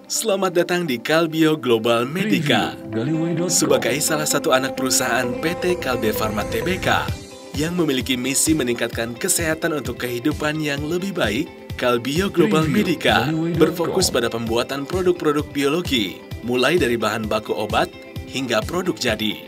Selamat datang di Kalbio Global Medica. Sebagai salah satu anak perusahaan PT Kalbe Farma Tbk yang memiliki misi meningkatkan kesehatan untuk kehidupan yang lebih baik, Kalbio Global Medica berfokus pada pembuatan produk-produk biologi, mulai dari bahan baku obat hingga produk jadi.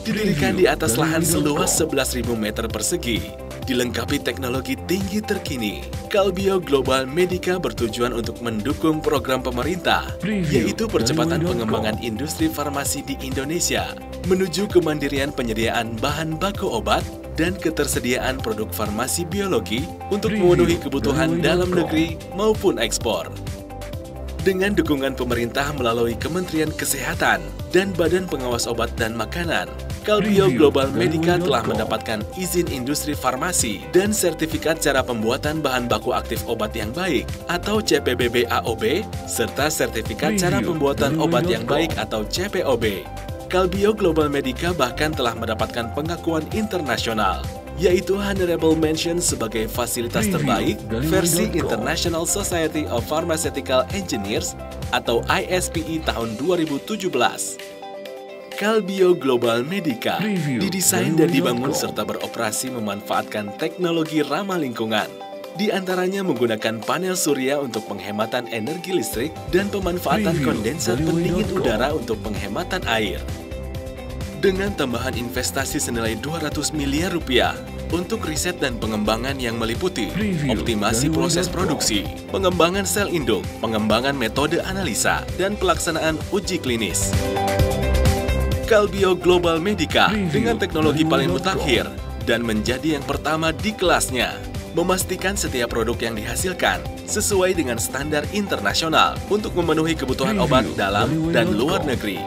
Didirikan di atas lahan seluas 11.000 meter persegi, dilengkapi teknologi tinggi terkini, Kalbio Global Medica bertujuan untuk mendukung program pemerintah, yaitu percepatan pengembangan industri farmasi di Indonesia, menuju kemandirian penyediaan bahan baku obat dan ketersediaan produk farmasi biologi untuk memenuhi kebutuhan dalam negeri maupun ekspor. Dengan dukungan pemerintah melalui Kementerian Kesehatan dan Badan Pengawas Obat dan Makanan, Kalbio Global Medica telah mendapatkan izin industri farmasi dan sertifikat cara pembuatan bahan baku aktif obat yang baik atau CPBB-AOB, serta sertifikat cara pembuatan obat yang baik atau CPOB. Kalbio Global Medica bahkan telah mendapatkan pengakuan internasional, yaitu Honorable Mention sebagai fasilitas terbaik versi International Society of Pharmaceutical Engineers atau ISPE tahun 2017. Kalbio Global Medica didesain dan dibangun serta beroperasi memanfaatkan teknologi ramah lingkungan. Di antaranya menggunakan panel surya untuk penghematan energi listrik dan pemanfaatan kondensat pendingin udara untuk penghematan air. Dengan tambahan investasi senilai 200 miliar rupiah untuk riset dan pengembangan yang meliputi optimasi proses produksi, pengembangan sel induk, pengembangan metode analisa, dan pelaksanaan uji klinis. Kalbio Global Medica dengan teknologi paling mutakhir dan menjadi yang pertama di kelasnya, memastikan setiap produk yang dihasilkan sesuai dengan standar internasional untuk memenuhi kebutuhan obat dalam dan luar negeri.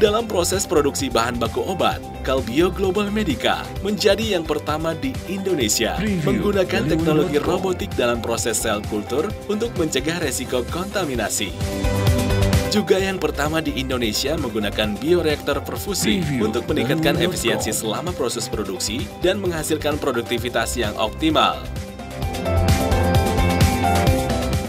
Dalam proses produksi bahan baku obat, Kalbio Global Medica menjadi yang pertama di Indonesia menggunakan teknologi robotik dalam proses sel kultur untuk mencegah resiko kontaminasi. Juga yang pertama di Indonesia menggunakan bioreaktor perfusi untuk meningkatkan efisiensi selama proses produksi dan menghasilkan produktivitas yang optimal.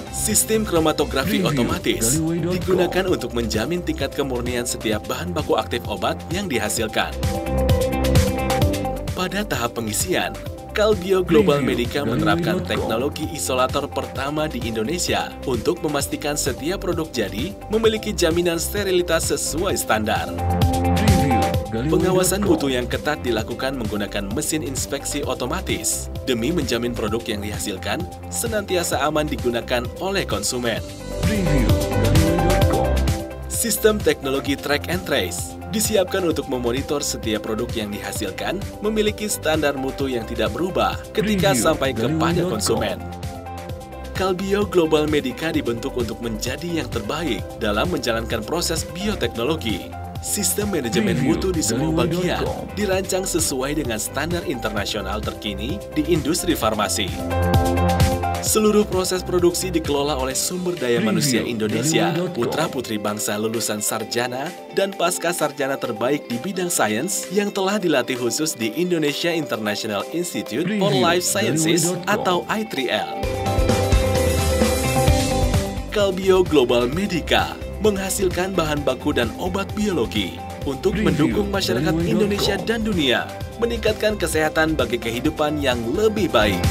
Sistem kromatografi otomatis digunakan untuk menjamin tingkat kemurnian setiap bahan baku aktif obat yang dihasilkan. Pada tahap pengisian, Kalbio Global Medica menerapkan teknologi isolator pertama di Indonesia untuk memastikan setiap produk jadi memiliki jaminan sterilitas sesuai standar. Pengawasan mutu yang ketat dilakukan menggunakan mesin inspeksi otomatis demi menjamin produk yang dihasilkan senantiasa aman digunakan oleh konsumen. Sistem teknologi track and trace disiapkan untuk memonitor setiap produk yang dihasilkan memiliki standar mutu yang tidak berubah ketika sampai kepada konsumen. Kalbio Global Medica dibentuk untuk menjadi yang terbaik dalam menjalankan proses bioteknologi. Sistem manajemen mutu di semua bagian dirancang sesuai dengan standar internasional terkini di industri farmasi. Seluruh proses produksi dikelola oleh sumber daya manusia Indonesia, putra-putri bangsa lulusan sarjana dan pasca sarjana terbaik di bidang sains yang telah dilatih khusus di Indonesia International Institute for Life Sciences atau I3L. Kalbio Global Medica menghasilkan bahan baku dan obat biologi untuk mendukung masyarakat Indonesia dan dunia, meningkatkan kesehatan bagi kehidupan yang lebih baik.